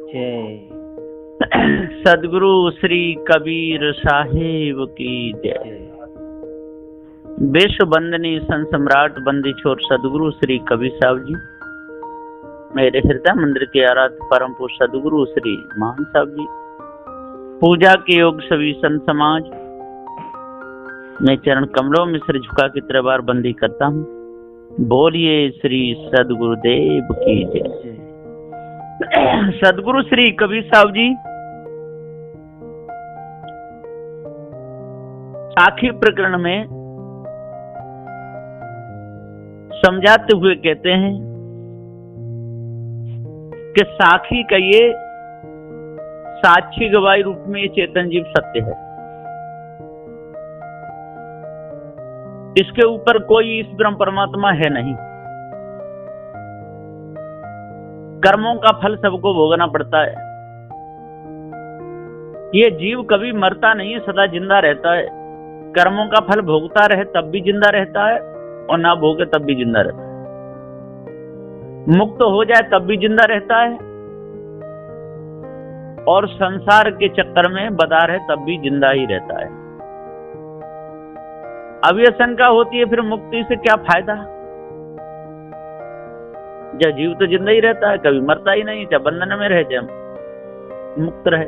जय। सदगुरु श्री कबीर साहिब की जय। विश्व वंदनीय संत सम्राट बंदी छोर सदगुरु श्री कबीर साहब जी, मेरे हृदय मंदिर के आराध्य परम पुरुष सदगुरु श्री मान साहब जी, पूजा के योग सभी संत समाज, मैं चरण कमलों में सिर झुका के त्रिवार बंदी करता हूँ। बोलिए श्री सदगुरुदेव की जय। सदगुरु श्री कबीर साहब जी साखी प्रकरण में समझाते हुए कहते हैं कि साखी का ये साक्षी गवाही रूप में ये चेतन जीव सत्य है। इसके ऊपर कोई इस ब्रह्म परमात्मा है नहीं। कर्मों का फल सबको भोगना पड़ता है। ये जीव कभी मरता नहीं है, सदा जिंदा रहता है। कर्मों का फल भोगता रहे तब भी जिंदा रहता है, और ना भोगे तब भी जिंदा रहता है। मुक्त हो जाए तब भी जिंदा रहता है, और संसार के चक्कर में बदा रहे तब भी जिंदा ही रहता है। अब यह शंका होती है, फिर मुक्ति से क्या फायदा? जब जीव तो जिंदा ही रहता है, कभी मरता ही नहीं, चाहे बंधन में रहे चाहे मुक्त रहे।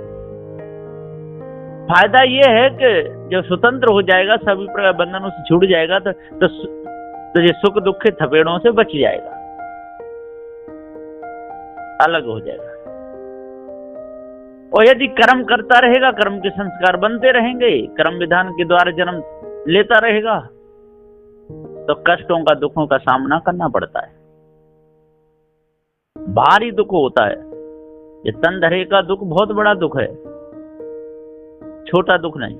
फायदा यह है कि जब स्वतंत्र हो जाएगा, सभी प्रकार बंधनों से छूट जाएगा, तो ये सुख दुख के थपेड़ों से बच जाएगा, अलग हो जाएगा। और यदि कर्म करता रहेगा, कर्म के संस्कार बनते रहेंगे, कर्म विधान के द्वारा जन्म लेता रहेगा, तो कष्टों का दुखों का सामना करना पड़ता है। भारी दुख होता है। ये तन धरे का दुख बहुत बड़ा दुख है, छोटा दुख नहीं।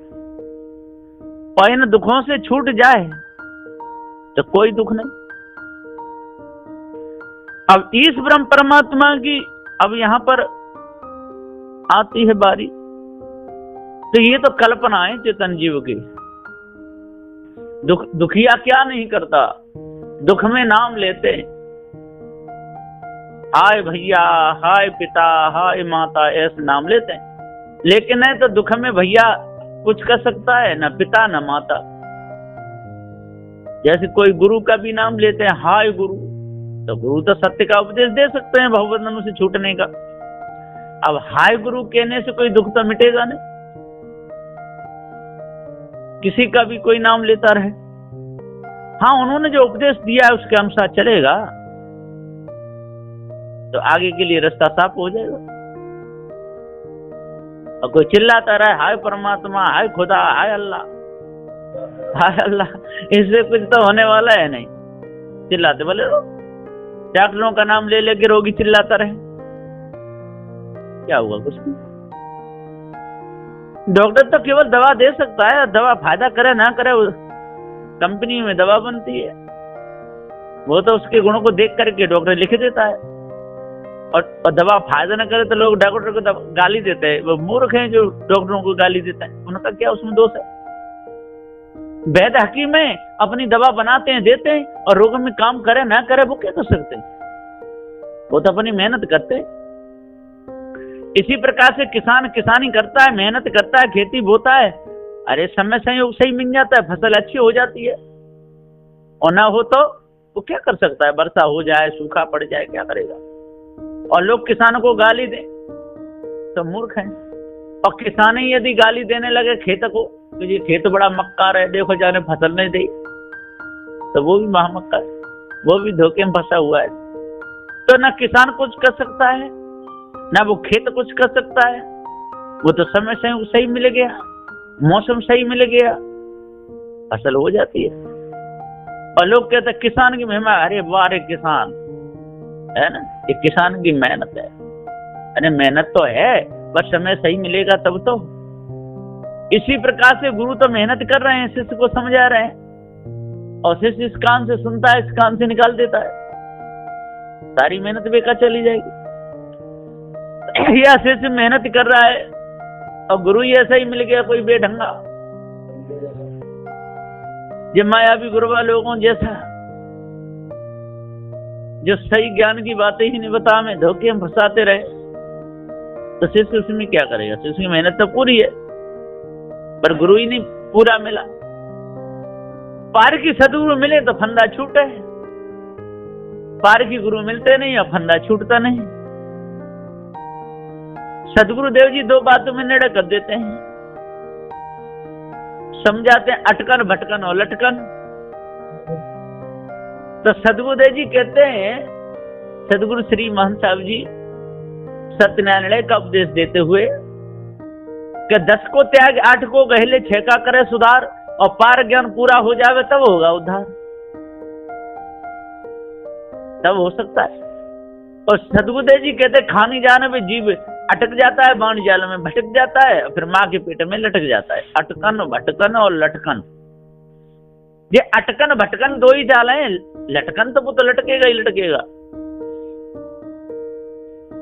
और इन दुखों से छूट जाए तो कोई दुख नहीं। अब इस ब्रह्म परमात्मा की अब यहां पर आती है बारी, तो ये तो कल्पना है चेतन जीव की। दुखिया क्या नहीं करता, दुख में नाम लेते, हाय भैया, हाय पिता, हाय माता, ऐसे नाम लेते हैं। लेकिन है तो दुख में भैया कुछ कर सकता है, न पिता न माता। जैसे कोई गुरु का भी नाम लेते हैं, हाय गुरु, तो गुरु तो सत्य का उपदेश दे सकते हैं, भवबंधनों से छूटने का। अब हाय गुरु कहने से कोई दुख तो मिटेगा नहीं। किसी का भी कोई नाम लेता रहे, हाँ उन्होंने जो उपदेश दिया है उसके अनुसार चलेगा तो आगे के लिए रास्ता साफ हो जाएगा। और कोई चिल्लाता रहे, हाय परमात्मा, हाय खुदा, हाय अल्लाह, हाय अल्लाह, इससे कुछ तो होने वाला है नहीं। चिल्लाते बोले रो, डॉक्टरों का नाम ले लेके रोगी चिल्लाता रहे, क्या हुआ? कुछ नहीं। डॉक्टर तो केवल दवा दे सकता है, दवा फायदा करे ना करे, कंपनी में दवा बनती है, वो तो उसके गुणों को देख करके डॉक्टर लिख देता है। और दवा फायदा न करे तो लोग डॉक्टर को गाली देते हैं। वो मूर्ख हैं जो डॉक्टरों को गाली देते हैं, उनका क्या उसमें दोष है? वैद्य हकीम में अपनी दवा बनाते हैं, देते हैं, और रोग में काम करे ना करे वो क्या कर सकते हैं? वो तो अपनी मेहनत करते हैं। इसी प्रकार से किसान किसानी करता है, मेहनत करता है, खेती बोता है, अरे समय संयोग सही मिल जाता है, फसल अच्छी हो जाती है। और ना हो तो वो क्या कर सकता है? वर्षा हो जाए, सूखा पड़ जाए, क्या करेगा? और लोग किसानों को गाली दें तो मूर्ख हैं। और किसान ही यदि गाली देने लगे खेत को, तो ये खेत बड़ा मक्कार है, देखो जाने फसल नहीं दी, तो वो भी महामक्कार है, वो भी धोखे में फंसा हुआ है। तो ना किसान कुछ कर सकता है, ना वो खेत कुछ कर सकता है। वो तो समय से सही मिल गया, मौसम सही मिल गया, फसल हो जाती है। और लोग कहते हैं किसान की महिमा, अरे वाह रे किसान, है ना, ये किसान की मेहनत है। अरे मेहनत तो है, बस समय सही मिलेगा तब तो। इसी प्रकार से गुरु तो मेहनत कर रहे हैं, शिष्य को समझा रहे हैं, और शिष्य इस कान से सुनता है, इस कान से निकाल देता है, सारी मेहनत बेकार चली जाएगी। या शिष्य मेहनत कर रहा है और गुरु ही ऐसा ही मिल गया, कोई बेढंगा, जो मायावी गुरुवा लोगों जैसा, जो सही ज्ञान की बातें ही नहीं बता, में धोखे में फंसाते रहे, तो शिष्य उसमें क्या करेगा? शिष्य की मेहनत तो पूरी है पर गुरु ही नहीं पूरा मिला। पार की सदगुरु मिले तो फंदा छूटे, पार की गुरु मिलते नहीं और फंदा छूटता नहीं। सदगुरुदेव जी दो बातों में निर्णय कर देते हैं, समझाते हैं अटकन भटकन और लटकन। तो सदगुरुदेव जी कहते हैं, सदगुरु श्री महंत साहब जी सत्यनारायण का उपदेश देते हुए कि 10 को त्याग 8 को गहले 6 का करे सुधार, और पार ज्ञान पूरा हो जावे तब होगा उद्धार, तब हो सकता है। और सदगुरुदेव जी कहते खानी जाने में जीव अटक जाता है, बाण जाल में भटक जाता है, फिर माँ के पेट में लटक जाता है। अटकन भटकन और लटकन, ये अटकन भटकन दो ही जाल हैं। लटकन तो वो तो लटकेगा ही लटकेगा,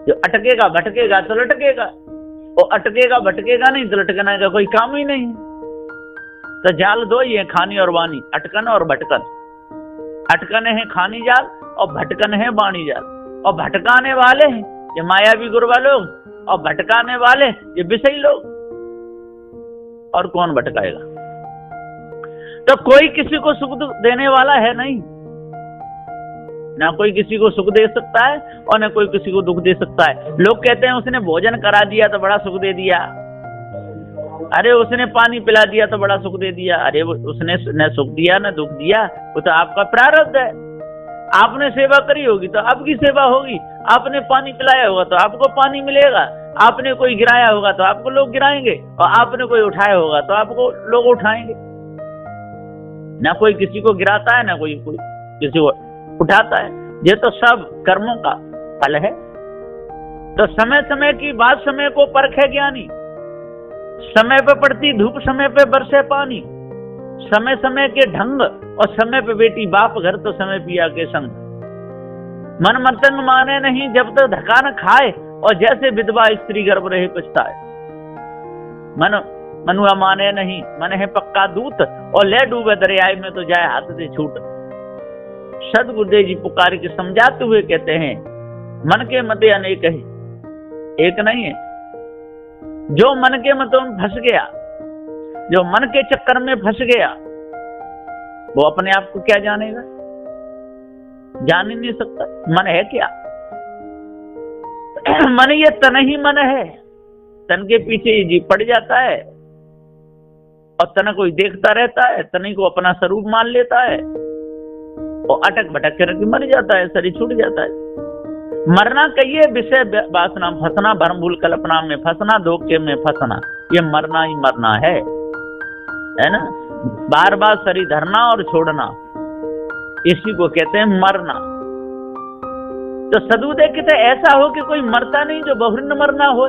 जो अटकेगा भटकेगा तो लटकेगा, और अटकेगा भटकेगा नहीं तो लटकना का कोई काम ही नहीं। तो जाल दो ही है, खानी और वाणी, अटकन और भटकन। अटकन है खानी जाल और भटकन है वाणी जाल। और भटकाने वाले हैं ये मायावी गुरुवा लोग, और भटकाने वाले ये विषयी लोग। और कौन भटकाएगा? तो कोई किसी को सुख देने वाला है नहीं, ना कोई किसी को सुख दे सकता है और ना कोई किसी को दुख दे सकता है। लोग कहते हैं उसने भोजन करा दिया तो बड़ा सुख दे दिया, अरे उसने पानी पिला दिया तो बड़ा सुख दे दिया। अरे उसने न सुख दिया न दुख दिया, वो तो आपका प्रारब्ध है। आपने सेवा करी होगी तो आपकी सेवा होगी, आपने पानी पिलाया होगा तो आपको पानी मिलेगा, आपने कोई गिराया होगा तो आपको लोग गिराएंगे, और आपने कोई उठाया होगा तो आपको लोग उठाएंगे। ना कोई किसी को गिराता है, ना कोई किसी को उठाता है, ये तो सब कर्मों का फल है। तो समय समय की बात समय को परखे ज्ञानी, समय पे पड़ती धूप समय पे बरसे पानी, समय समय के ढंग और समय पे बेटी बाप घर तो समय पिया के संग। मन मतन माने नहीं जब तक धक्का न खाए, और जैसे विधवा स्त्री गर्भ रहे पछताए। मनुआ माने नहीं, मन है पक्का दूत, और ले डूबे दरियाए में तो जाए हाथ से छूट। सदगुरुदेव जी पुकार के समझाते हुए कहते हैं, मन के मते अनेक है, एक नहीं है। जो मन के मतों में फंस गया, जो मन के चक्कर में फंस गया, वो अपने आप को क्या जानेगा? जान ही नहीं सकता। मन है क्या? मन ये तन ही मन है, तन के पीछे ये जीव पड़ जाता है, और तन कोई देखता रहता है, तन ही को अपना स्वरूप मान लेता है, और अटक भटक कर मर जाता है, शरीर छूट जाता है। मरना कहिए विषय वासना फंसना, भ्रम भूल कल्पना में फंसना, धोखे में फंसना, ये मरना ही मरना है ना। बार बार शरीर धरना और छोड़ना, इसी को कहते हैं मरना। तो सदगुरुदेव कहते ऐसा हो कि कोई मरता नहीं जो बहुरिन मरना हो,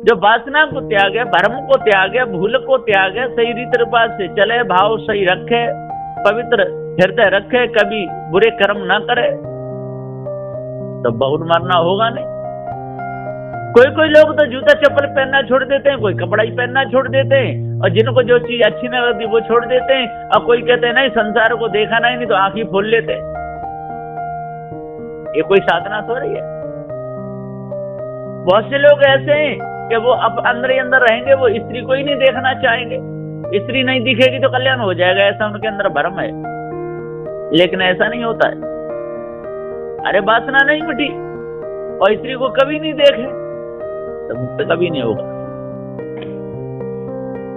जो वासना को त्यागे, भ्रम को त्यागे, भूल को त्यागे, सही रीत रिवाज से चले, भाव सही रखे, पवित्र हृदय रखे, कभी बुरे कर्म ना करे, तो बहुत मरना होगा नहीं। कोई लोग तो जूता चप्पल पहनना छोड़ देते हैं, कोई कपड़ा ही पहनना छोड़ देते हैं, और जिनको जो चीज अच्छी नहीं लगती वो छोड़ देते हैं, और कोई कहते हैं नहीं संसार को देखा नहीं तो आंखें खोल लेते हैं। ये कोई साधना तो रही है? बहुत से लोग ऐसे हैं कि वो अब अंदर ही अंदर रहेंगे, वो स्त्री को ही नहीं देखना चाहेंगे, स्त्री नहीं दिखेगी तो कल्याण हो जाएगा, ऐसा उनके अंदर भ्रम है। लेकिन ऐसा नहीं होता है। अरे वासना नहीं मिटी और स्त्री को कभी नहीं देखे तो मुक्त कभी नहीं होगा,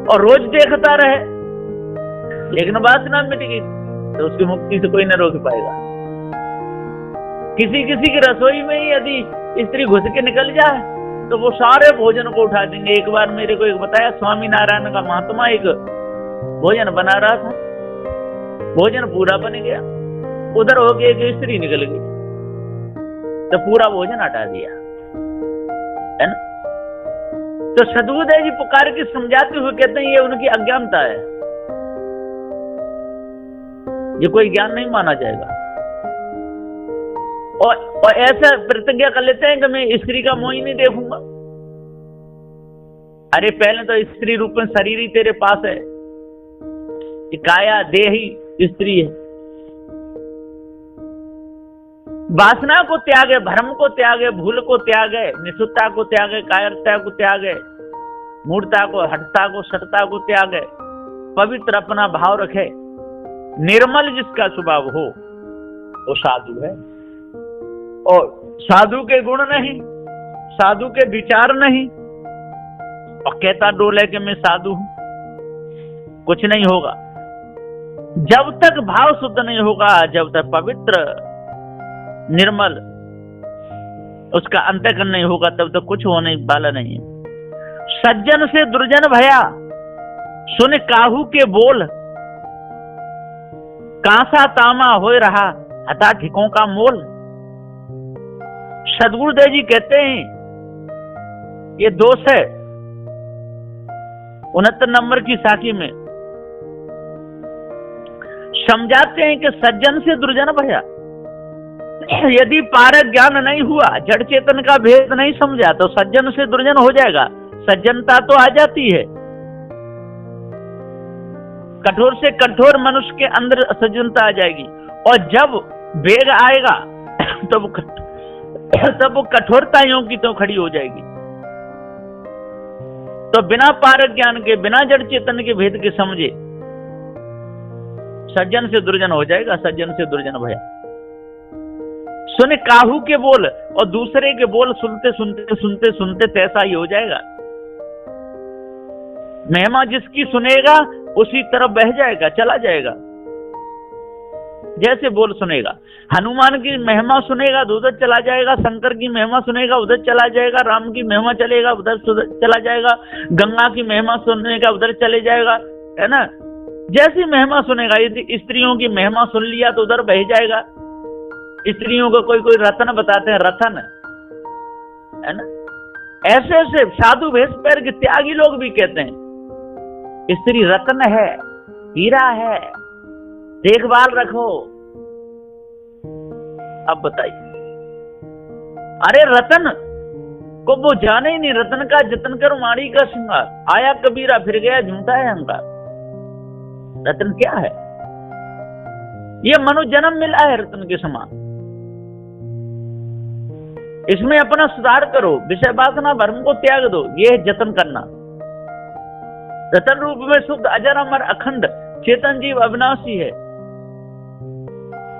और रोज देखता रहे लेकिन वासना मिट गई तो उसकी मुक्ति से कोई न रोक पाएगा। किसी की रसोई में ही यदि स्त्री घुस के निकल जाए तो वो सारे भोजन को उठा देंगे। एक बार मेरे को एक बताया, स्वामी नारायण का महात्मा एक भोजन बना रहा था, भोजन पूरा बन गया, उधर हो गई एक स्त्री निकल गई तो पूरा भोजन हटा दिया, है ना। तो सदगुरुदेव जी पुकार के समझाते हुए कहते हैं ये उनकी अज्ञानता है, ये कोई ज्ञान नहीं माना जाएगा। और ऐसा प्रतिज्ञा कर लेते हैं कि मैं स्त्री का मुंह ही नहीं देखूंगा। अरे पहले तो स्त्री रूप में शरीर ही तेरे पास है, काया देह ही स्त्री है, वासना को त्यागे, भ्रम को त्यागे, भूल को त्यागे, निष्ठुरता को त्यागे, कायरता को त्यागे, मूढ़ता को, हठता को, सटता को त्यागे, पवित्र अपना भाव रखे, निर्मल जिसका स्वभाव हो वो साधु है। और साधु के गुण नहीं, साधु के विचार नहीं, और कहता डोले कि मैं साधु हूं, कुछ नहीं होगा। जब तक भाव शुद्ध नहीं होगा, जब तक पवित्र निर्मल उसका अंतःकरण नहीं होगा, तब तक कुछ होने वाला नहीं है। सज्जन से दुर्जन भया, सुन काहू के बोल, कांसा तामा होय रहा, हता ठिकों का मोल। सदगुरुदेव जी कहते हैं ये दोष है 69 नंबर की साखी में, समझाते हैं कि सज्जन से दुर्जन भया। यदि पारक ज्ञान नहीं हुआ, जड़ चेतन का भेद नहीं समझा, तो सज्जन से दुर्जन हो जाएगा। सज्जनता तो आ जाती है, कठोर से कठोर मनुष्य के अंदर सज्जनता आ जाएगी, और जब वेग आएगा तब वो कठोरता यों की तो खड़ी हो जाएगी। तो बिना पारक ज्ञान के, बिना जड़ चेतन के भेद के समझे सज्जन से दुर्जन हो जाएगा। सज्जन से दुर्जन भया, सुने काहू के बोल, और दूसरे के बोल सुनते सुनते सुनते सुनते तैसा ही हो जाएगा। महिमा जिसकी सुनेगा उसी तरफ बह जाएगा, चला जाएगा। जैसे बोल सुनेगा, हनुमान की महिमा सुनेगा तो उधर चला जाएगा, शंकर की महिमा सुनेगा उधर चला जाएगा, राम की महिमा चलेगा उधर चला जाएगा, गंगा की महिमा सुनेगा उधर चले जाएगा, है ना। जैसी महिमा सुनेगा, यदि स्त्रियों की महिमा सुन लिया तो उधर बह जाएगा। स्त्रियों को कोई कोई रतन बताते हैं, रतन, है ना। ऐसे ऐसे साधु भेष पैर के त्यागी लोग भी कहते हैं स्त्री रतन है, हीरा है, देखभाल रखो। अब बताइए, अरे रतन को वो जाने ही नहीं, रतन का जतन कर माड़ी का श्रृंगार, आया कबीरा फिर गया झूठा है अहंकार। रतन क्या है? ये मनुष्य जन्म मिला है रतन के समान। इसमें अपना सुधार करो, विषय वासना भ्रम को त्याग दो, ये है जतन करना। रतन रूप में शुद्ध अजर अमर अखंड चेतन जीव अविनाशी है।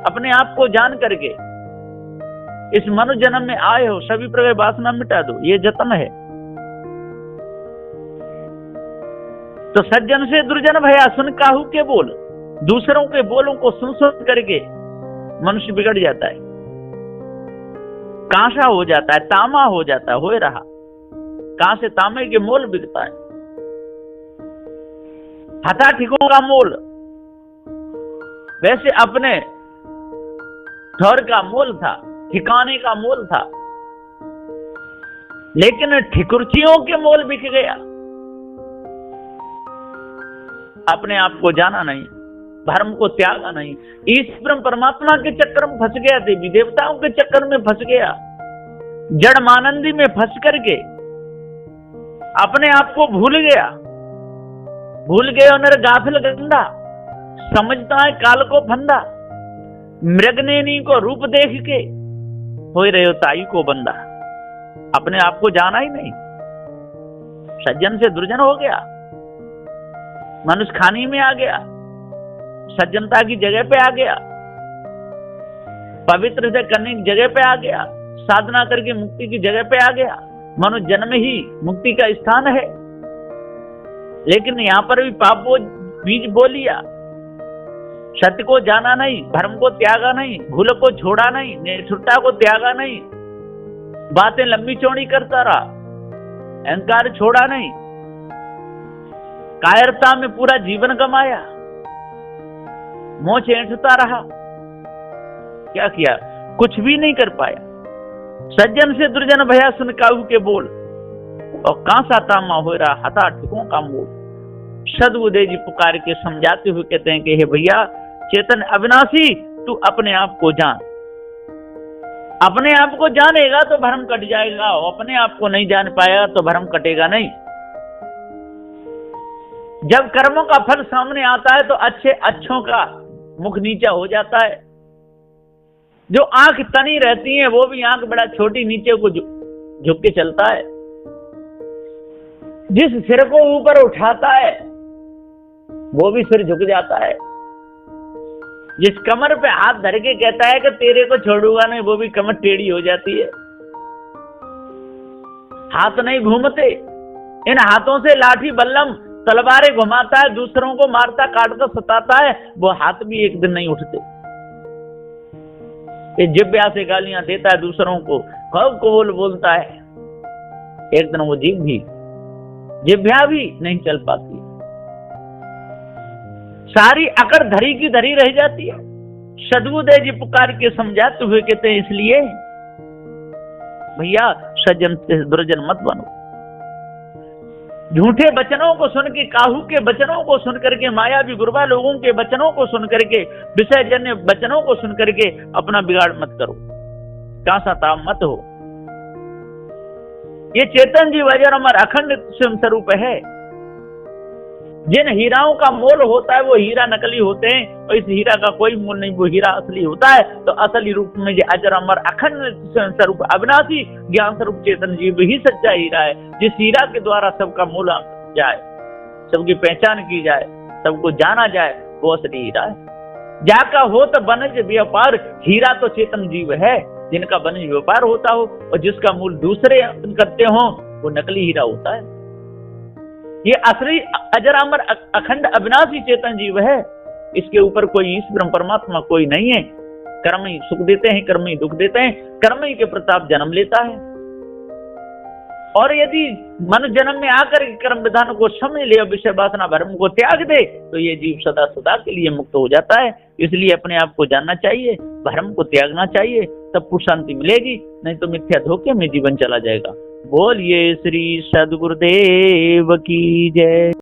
अपने आप को जान करके इस मनुष्य जन्म में आए हो, सभी प्रकार वासना मिटा दो, ये जतन है। तो सज्जन से दुर्जन भया, सुन काहू के बोल। दूसरों के बोलों को सुन सुन करके मनुष्य बिगड़ जाता है, कांसा हो जाता है, तामा हो जाता है, होए रहा। कहां से तामे के मोल बिकता है, हथा ठिकों का मोल। वैसे अपने ठौर का मोल था, ठिकाने का मोल था, लेकिन ठिकुर्चियों के मोल बिक गया। अपने आप को जाना नहीं, धर्म को त्यागा नहीं, ईश्वर परमात्मा के चक्कर में फंस गया, देवी देवताओं के चक्कर में फंस गया, जड़ मानंदी में फंस करके अपने आप को भूल गया। भूल गए नर गाफिल गंदा, समझता है काल को फंदा। मृगनेनी को रूप देख के हो रहे हो ताई को बंदा। अपने आप को जाना ही नहीं, सज्जन से दुर्जन हो गया, मनुष्य खानी में आ गया, सज्जनता की जगह पे आ गया, पवित्र से करने की जगह पे आ गया, साधना करके मुक्ति की जगह पे आ गया। मनुष्य जन्म ही मुक्ति का स्थान है, लेकिन यहां पर भी पाप बीज बो लिया। सत्य को जाना नहीं, धर्म को त्यागा नहीं, भूल को छोड़ा नहीं, निष्ठुरता को त्यागा नहीं, बातें लंबी चौड़ी करता रहा, अहंकार छोड़ा नहीं, कायरता में पूरा जीवन गमाया, मोछ ऐंठता रहा। क्या किया? कुछ भी नहीं कर पाया। सज्जन से दुर्जन भया, सुन काहू के बोल, और कांसा तामा हो रहा, हथा ठिकों का मोल। सदगुरुदेव जी पुकार के समझाते हुए कहते हैं कि हे भैया, चेतन अविनाशी, तू अपने आप को जान। अपने आप को जानेगा तो भ्रम कट जाएगा, और अपने आप को नहीं जान पाएगा तो भ्रम कटेगा नहीं। जब कर्मों का फल सामने आता है तो अच्छे अच्छों का मुख नीचा हो जाता है, जो आंख तनी रहती है वो भी आंख बड़ा छोटी नीचे को झुक के चलता है। जिस सिर को ऊपर उठाता है वो भी सिर झुक जाता है। जिस कमर पे हाथ धर के कहता है कि तेरे को छोड़ूंगा नहीं, वो भी कमर टेढ़ी हो जाती है। हाथ नहीं घूमते, इन हाथों से लाठी बल्लम तलवारें घुमाता है, दूसरों को मारता काटता सताता है, वो हाथ भी एक दिन नहीं उठते। ये जिह्वा से गालियां देता है दूसरों को, खूब कबूल बोलता है, एक दिन वो जिह्वा भी नहीं चल पाती, सारी अकड़ धरी की धरी रह जाती है। सदबुदे जी पुकार के समझाते हुए कहते हैं, इसलिए भैया सज्जन से दुर्जन मत बनो। झूठे वचनों को सुन के, काहू के वचनों को सुन करके, मायावी गुरबा लोगों के वचनों को सुन करके, विषयजन्य वचनों को सुन करके अपना बिगाड़ मत करो, कांसा ताम मत हो। ये चेतन जीव अजर अमर अखंड स्वयं स्वरूप है। जिन हीराओं का मोल होता है वो हीरा नकली होते हैं, और इस हीरा का कोई मोल नहीं, वो हीरा असली होता है। तो असली रूप में जो अजर अमर अखंड स्वयं स्वरूप अविनाशी ज्ञान स्वरूप चेतन जीव ही सच्चा हीरा है, जिस हीरा के द्वारा सबका मोल जाए, सबकी पहचान की जाए, सबको जाना जाए, वो असली हीरा है। जाका हो तो बनज व्यापार, हीरा तो चेतन जीव है। जिनका बनज व्यापार होता हो और जिसका मूल दूसरे करते हो, वो नकली हीरा होता है। ये असली अजर अमर अखंड अविनाशी चेतन जीव है। इसके ऊपर कोई ईश्वर परमात्मा कोई नहीं है। कर्म ही सुख देते हैं, कर्म ही दुख देते हैं, कर्म ही के प्रताप जन्म लेता है। और यदि मनुष्य जन्म में आकर कर्म विधान को समझ ले और विषय वासना भरम को त्याग दे, तो ये जीव सदा सदा के लिए मुक्त हो जाता है। इसलिए अपने आप को जानना चाहिए, भरम को त्यागना चाहिए, तब को शांति मिलेगी, नहीं तो मिथ्या धोखे में जीवन चला जाएगा। बोलिए श्री सद्गुरुदेव की जय।